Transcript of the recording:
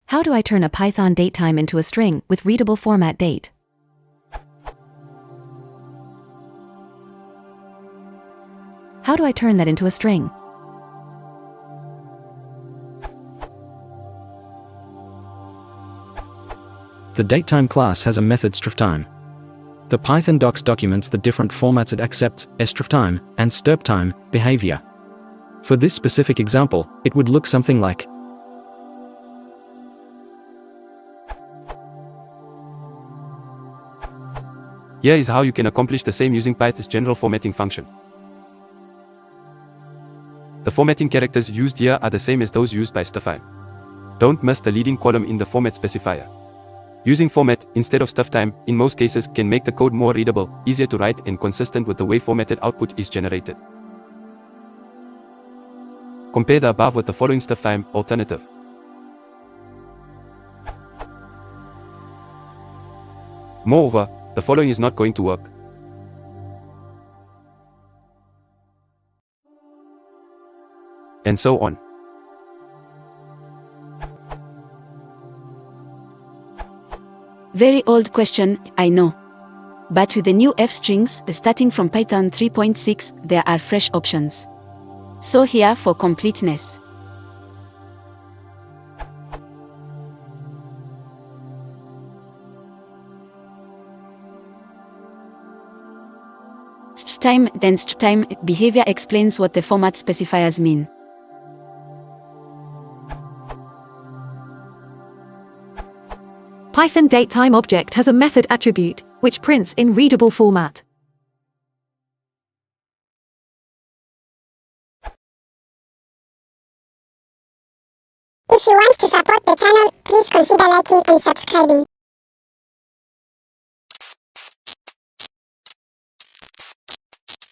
How do I turn a Python datetime into a string with readable format date? How do I turn that into a string? The datetime class has a method strftime. The Python docs documents the different formats it accepts, strftime and strptime behavior. For this specific example, it would look something like. Here is how you can accomplish the same using Python's general formatting function. The formatting characters used here are the same as those used by strftime. Don't miss the leading column in the format specifier. Using format instead of strftime in most cases can make the code more readable, easier to write and consistent with the way formatted output is generated. Compare the above with the following strftime alternative. Moreover, the following is not going to work. And so on. Very old question, I know. But with the new f-strings, starting from Python 3.6, there are fresh options. So here for completeness. Strtime, then strtime behavior explains what the format specifiers mean. Python datetime object has a method attribute, which prints in readable format. If you want to support the channel, please consider liking and subscribing.